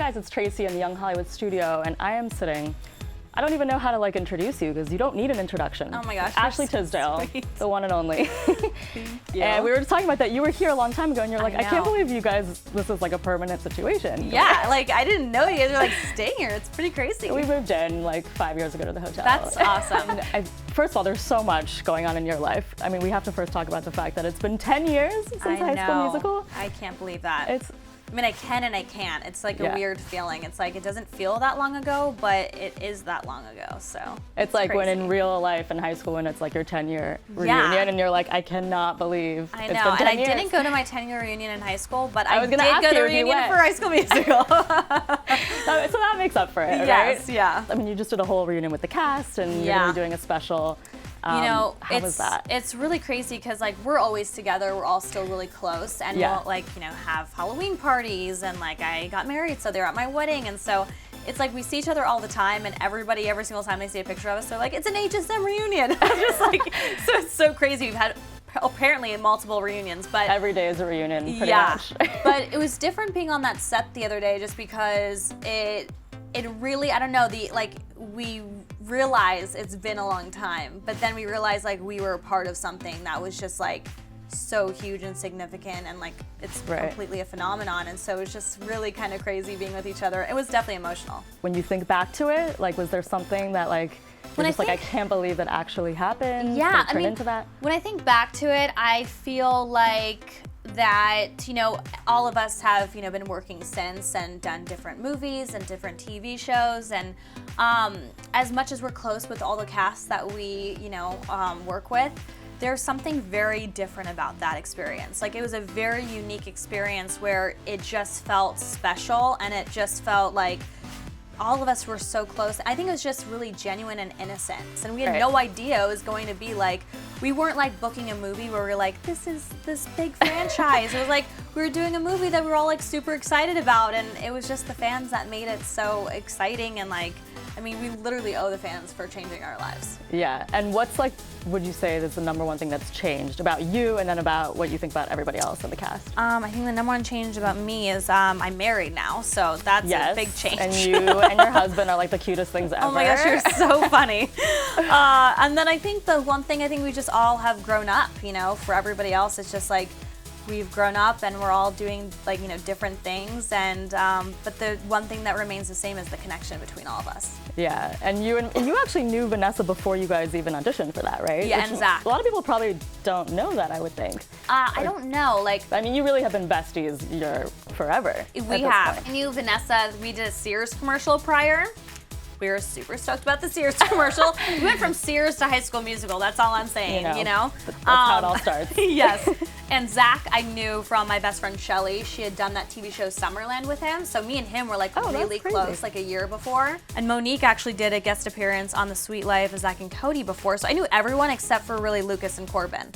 guys, it's Tracy in the Young Hollywood studio, and I am sitting. I don't even know how to like introduce you because you don't need an introduction. Oh my gosh. Ashley So Tisdale, sweet. the one and only. Thank you. And we were just talking about that. You were here a long time ago, and you're like, I can't know. believe you guys, this is like a permanent situation. Yeah, like I didn't know you guys were like staying here. It's pretty crazy. We moved in like 5 years ago to the hotel. That's awesome. First of all, there's so much going on in your life. I mean, we have to first talk about the fact that it's been 10 years since High School Musical. I can't believe that. I mean, I can and I can't. It's like a weird feeling. It's like it doesn't feel that long ago, but it is that long ago. So it's like crazy. when in real life in high school, when it's like your 10-year reunion, and you're like, I cannot believe I it's know. been 10 And years. I didn't go to my 10-year reunion in high school, but I was did gonna ask go to you a if you reunion went. for High School Musical. So that makes up for it, Yes, right? yeah. I mean, you just did a whole reunion with the cast, and you're gonna be doing a special. You know, how was that? It's really crazy because like we're always together. We're all still really close, and we'll like have Halloween parties, and like I got married, so they're at my wedding, and so it's like we see each other all the time, and everybody every single time they see a picture of us, they're like, it's an HSM reunion. I'm just like, so it's so crazy. We've had apparently multiple reunions, but every day is a reunion, pretty much. But it was different being on that set the other day, just because it really, I don't know, we realize it's been a long time, but then we realized like we were a part of something that was just like so huge and significant, and like it's completely a phenomenon, and so it's just really kind of crazy being with each other. It was definitely emotional. When you think back to it, like was there something that like you're just like, I can't believe that actually happened? Yeah, I mean, into that? When I think back to it, I feel like that, you know, all of us have, you know, been working since and done different movies and different TV shows, and as much as we're close with all the casts that we, you know, work with, there's something very different about that experience. Like it was a very unique experience where it just felt special, and it just felt like all of us were so close. I think it was just really genuine and innocent. And we had no idea it was going to be like, we weren't like booking a movie where we're like, this is this big franchise. It was like, we were doing a movie that we were all like super excited about, and it was just the fans that made it so exciting, and like, I mean, we literally owe the fans for changing our lives. Yeah, and what's like, would you say is the number one thing that's changed about you, and then about what you think about everybody else in the cast? I think the number one change about me is I'm married now, so that's a big change. And you and your husband are like the cutest things ever. Oh my gosh, you're so funny. And then I think the one thing, I think we just all have grown up, you know, for everybody else, it's just like, we've grown up and we're all doing like, you know, different things, and but the one thing that remains the same is the connection between all of us. Yeah, and you actually knew Vanessa before you guys even auditioned for that, right? Yeah, and Zach. A lot of people probably don't know that, I would think. I don't know, like. I mean, you really have been besties forever. We have. I knew Vanessa, we did a Sears commercial prior. We were super stoked about the Sears commercial. We went from Sears to High School Musical, that's all I'm saying, you know? That's how it all starts. Yes. And Zach, I knew from my best friend Shelly. She had done that TV show Summerland with him. So me and him were like really close, like a year before. And Monique actually did a guest appearance on The Sweet Life of Zach and Cody before. So I knew everyone except for really Lucas and Corbin.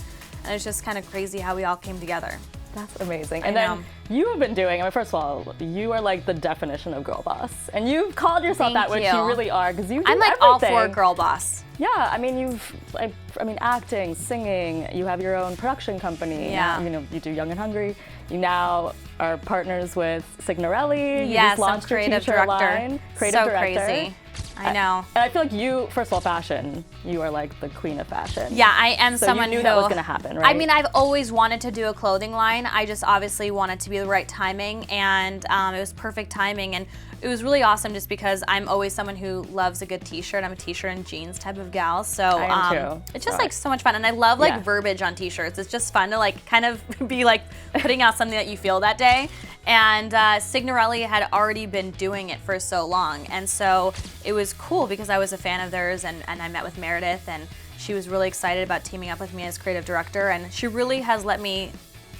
And it's just kind of crazy how we all came together. That's amazing. And then you have been doing, I mean, first of all, you are like the definition of girl boss. And you've called yourself that, which you really are, because you do I'm like everything. all for girl boss. Yeah, I mean, I mean, acting, singing, you have your own production company. Yeah. You know, you do Young and Hungry. You now are partners with Signorelli. Yes, you just launched creative your t-shirt director. line. Creative so director. Crazy. I know. And I feel like you, first of all, fashion, you are like the queen of fashion. Yeah, I am so someone you knew who, that was gonna happen, right? I mean, I've always wanted to do a clothing line. I just obviously wanted to be the right timing, and it was perfect timing. And it was really awesome just because I'm always someone who loves a good t-shirt. I'm a t-shirt and jeans type of gal. So I am too. It's just like so much fun. And I love like verbiage on t-shirts. It's just fun to like kind of be like putting out something that you feel that day. And Signorelli had already been doing it for so long. And so it was cool because I was a fan of theirs, and I met with Meredith, and she was really excited about teaming up with me as creative director. And she really has let me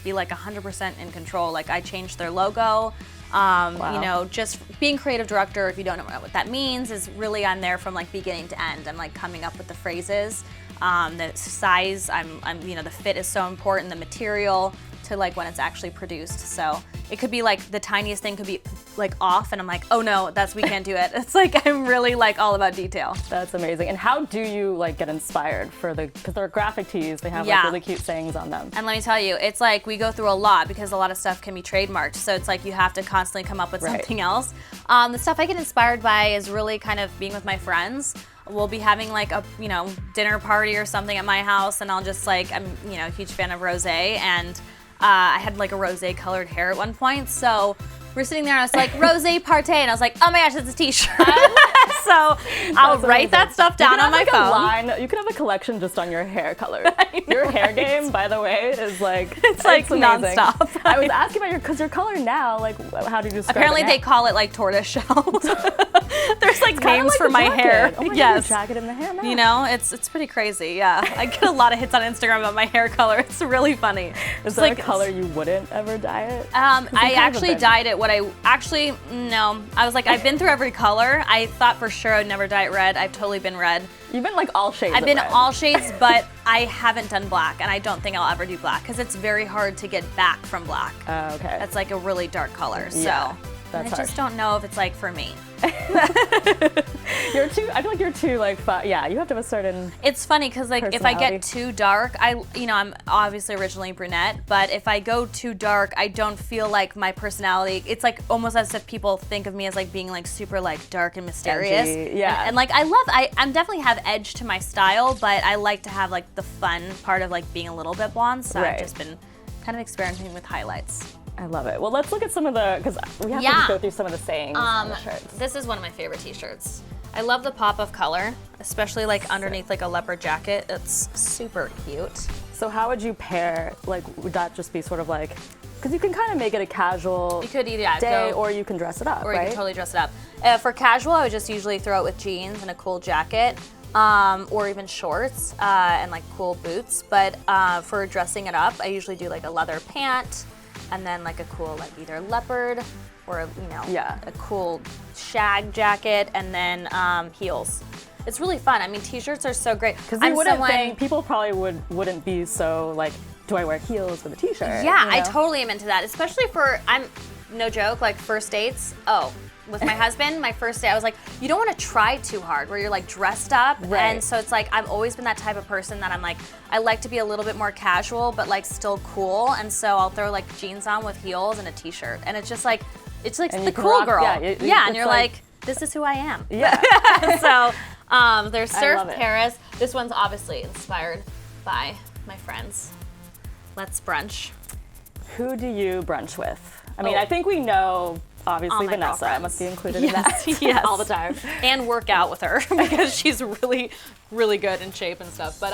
be like 100% in control. Like I changed their logo. You know, just being creative director, if you don't know what that means, is really I'm there from like beginning to end. I'm like coming up with the phrases, the size, I'm you know, the fit is so important, the material. to like when it's actually produced. So it could be like the tiniest thing could be like off and I'm like, oh no, we can't do it. It's like I'm really like all about detail. That's amazing. And how do you like get inspired because they're graphic tees, they have like really cute sayings on them. And let me tell you, it's like we go through a lot because a lot of stuff can be trademarked. So it's like you have to constantly come up with something else. The stuff I get inspired by is really kind of being with my friends. We'll be having like a, dinner party or something at my house and I'll just like, I'm, a huge fan of rosé and I had like a rosé colored hair at one point. So we're sitting there and I was like, rosé partay. And I was like, oh my gosh, it's a t-shirt. So I'll write that stuff down on my phone. You could have a collection just on your hair color. Your hair game, by the way, is like, it's like nonstop. I was asking about because your color now, like, how do you describe Apparently it they call it like tortoise shell. There's like names like for my hair. Oh my God, yes. the jacket and the hair now. It's pretty crazy. Yeah, I get a lot of hits on Instagram about my hair color. It's really funny. Is there like a color you wouldn't ever dye it? I actually dyed it. No. I was like, I've been through every color. I thought for sure I'd never dye it red. I've totally been red. You've been like all shades. I've been red. all shades, but I haven't done black, and I don't think I'll ever do black because it's very hard to get back from black. Oh, okay. That's like a really dark color. Yeah, so I just don't know if it's like for me. I feel like you're too like fun. Yeah, you have to have a certain. It's funny because like if I get too dark, I'm obviously originally brunette, but if I go too dark, I don't feel like my personality. It's like almost as if people think of me as like being like super like dark and mysterious. Edgy, yeah. And like I'm definitely have edge to my style, but I like to have like the fun part of like being a little bit blonde. So I've just been kind of experimenting with highlights. I love it. Well, let's look at some of because we have to go through some of the sayings on the shirts. This is one of my favorite t-shirts. I love the pop of color, especially like underneath like a leopard jacket. It's super cute. So how would you pair, like, would that just be sort of like, because you can kind of make it a casual day or you can dress it up, or right? you can totally dress it up. For casual, I would just usually throw it with jeans and a cool jacket. Or even shorts and like cool boots. But for dressing it up, I usually do like a leather pant and then like a cool like either leopard or a cool shag jacket and then heels. It's really fun. I mean, t-shirts are so great. Because you wouldn't think, people probably wouldn't be so like, do I wear heels with a t-shirt? Yeah, I totally am into that. Especially no joke, like first dates. With my husband, my first day, I was like, you don't want to try too hard where you're like dressed up. Right. And so it's like, I've always been that type of person that I'm like, I like to be a little bit more casual, but like still cool. And so I'll throw like jeans on with heels and a t-shirt. And it's just like, the cool girl. Yeah, and you're like, this is who I am. Yeah. So there's Surf Paris. This one's obviously inspired by my friends. Let's brunch. Who do you brunch with? I mean, I think we know. Obviously, Vanessa must be included in that. Yes, all the time. And work out with her because she's really, really good in shape and stuff. But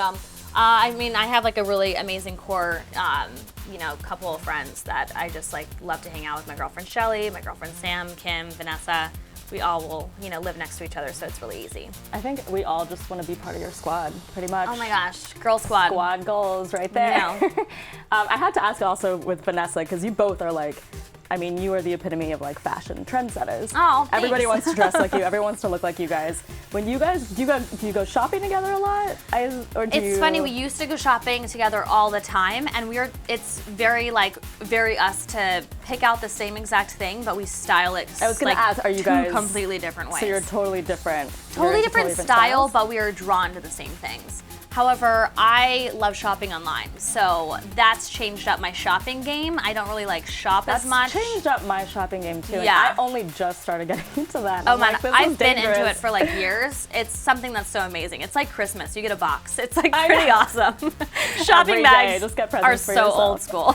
I mean, I have like a really amazing core, couple of friends that I just like love to hang out with. My girlfriend Shelly, my girlfriend Sam, Kim, Vanessa. We all will, live next to each other, so it's really easy. I think we all just want to be part of your squad, pretty much. Oh my gosh, girl squad. Squad goals right there. Yeah. I had to ask also with Vanessa, because you both are like, I mean, you are the epitome of like fashion trendsetters. Oh, thanks. Everybody wants to dress like you. Everyone wants to look like you guys. When you guys, do you go shopping together a lot? It's funny, we used to go shopping together all the time, and it's very us to pick out the same exact thing, but we style it. I was gonna ask, are you guys two completely different ways? So you're totally different. Totally different style, but we are drawn to the same things. However, I love shopping online, so that's changed up my shopping game. I don't really like shop as much. That's changed up my shopping game too. Yeah. I only just started getting into that. Oh man, I've been into it for like years. It's something that's so amazing. It's like Christmas. You get a box. It's like pretty awesome. Shopping bags just get presents are for so yourself. old school.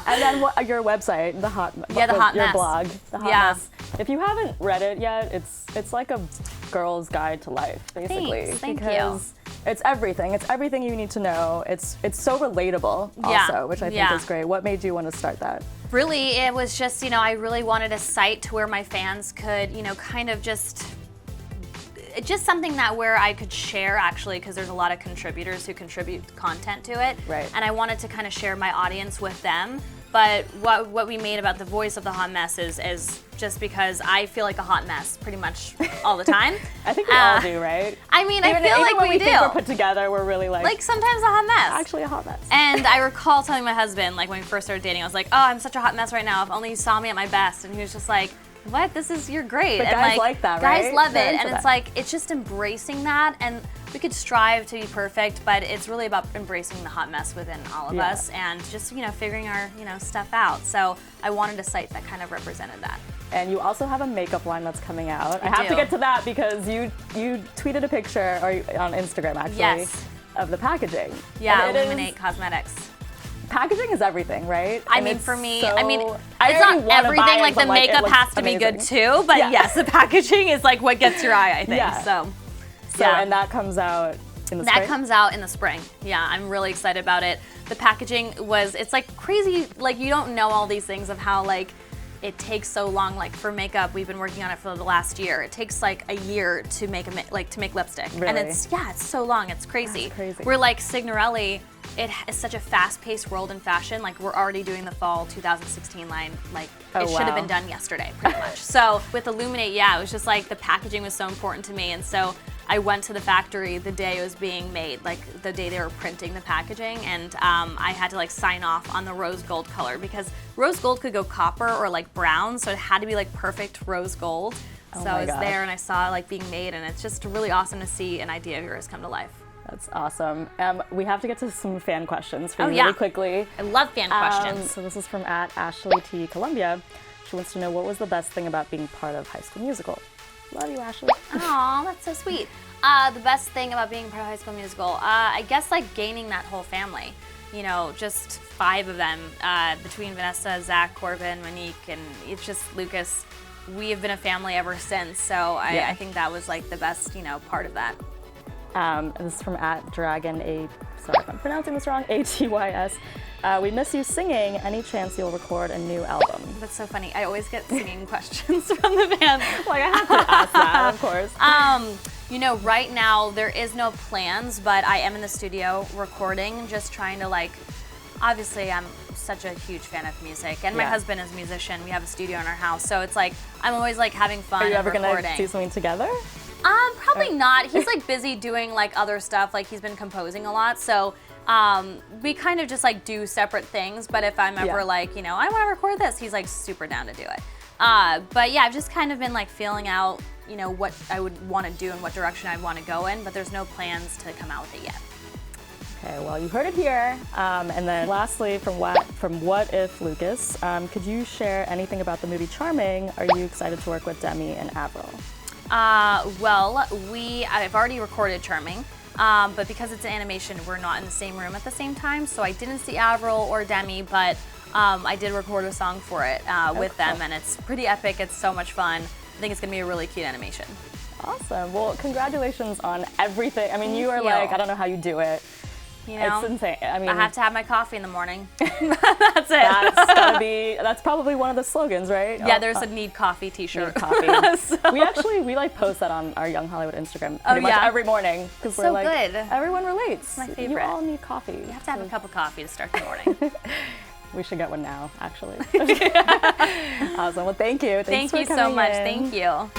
And then your website, The Hot Mess. blog, The Hot Mess. If you haven't read it yet, it's like a girl's guide to life, basically. Thank you. It's everything. It's everything you need to know. It's so relatable also, which I think is great. What made you want to start that? Really, it was just, I really wanted a site to where my fans could, kind of just something that where I could share actually, because there's a lot of contributors who contribute content to it. Right. And I wanted to kind of share my audience with them. But what we made about the voice of the hot mess is just because I feel like a hot mess pretty much all the time. I think we all do, right? I mean, I feel like when we do. Think we're put together, we're really like sometimes a hot mess. Actually a hot mess. And I recall telling my husband, like when we first started dating, I was like, oh, I'm such a hot mess right now. If only you saw me at my best. And he was just like, what? You're great. But and guys like that, right? Guys love it. And it's like, it's just embracing that. And we could strive to be perfect, but it's really about embracing the hot mess within all of us and just, figuring our, stuff out. So I wanted a site that kind of represented that. And you also have a makeup line that's coming out. I have to get to that because you tweeted a picture on Instagram, actually, of the packaging. Yeah, Illuminate Cosmetics. Packaging is everything, right? I mean, for me, it's not everything. Like the makeup has to be good too, but yes, the packaging is like what gets your eye, I think. Yeah. So and that comes out in the spring? That comes out in the spring. Yeah, I'm really excited about it. The packaging it's like crazy. Like you don't know all these things of how like it takes so long. Like for makeup, we've been working on it for the last year. It takes like a year to make lipstick, really? And it's so long. It's crazy. That's crazy. We're like Signorelli. It is such a fast-paced world in fashion. Like we're already doing the fall 2016 line. Like it should have been done yesterday, pretty much. So with Illuminate, it was just like the packaging was so important to me, and so I went to the factory the day it was being made, like the day they were printing the packaging, and I had to like sign off on the rose gold color because rose gold could go copper or like brown, so it had to be like perfect rose gold. So I was there and I saw it like being made, and it's just really awesome to see an idea of yours come to life. That's awesome. We have to get to some fan questions for you really quickly. I love fan questions. So this is from @Ashley T. Columbia. She wants to know, what was the best thing about being part of High School Musical? Love you, Ashley. Aw, that's so sweet. The best thing about being part of High School Musical, I guess like gaining that whole family. Just 5 of them, between Vanessa, Zach, Corbin, Monique, and it's just Lucas. We have been a family ever since, so I think that was like the best, part of that. This is from @Dragon sorry if I'm pronouncing this wrong, ATYS. We miss you singing. Any chance you'll record a new album? That's so funny. I always get singing questions from the fans. Like I have to ask that, of course. Right now there is no plans, but I am in the studio recording, just trying to obviously I'm such a huge fan of music, and my husband is a musician. We have a studio in our house, so it's like I'm always like having fun. Are you ever recording. gonna do something together? Probably not. He's like busy doing like other stuff. Like he's been composing a lot, so we kind of just like do separate things. But if I'm ever like, I want to record this, he's like super down to do it. But yeah, I've just kind of been like feeling out, what I would want to do and what direction I'd want to go in. But there's no plans to come out with it yet. Okay, well, you heard it here. And then lastly, from What If Lucas, could you share anything about the movie Charming? Are you excited to work with Demi and Avril? I've already recorded Charming, but because it's an animation, we're not in the same room at the same time, so I didn't see Avril or Demi, but I did record a song for it with them, and it's pretty epic. It's so much fun. I think it's going to be a really cute animation. Awesome. Well, congratulations on everything. I mean, you are like, I don't know how you do it. It's insane. I mean, I have to have my coffee in the morning. That's it. That's probably one of the slogans, right? Yeah, there's a Need Coffee t-shirt. Need coffee. We like post that on our Young Hollywood Instagram pretty much every morning because we're like, good. Everyone relates. It's my favorite. You all need coffee. You have to have a cup of coffee to start the morning. We should get one now, actually. Awesome. Well, thank you. Thank you so much. Thank you.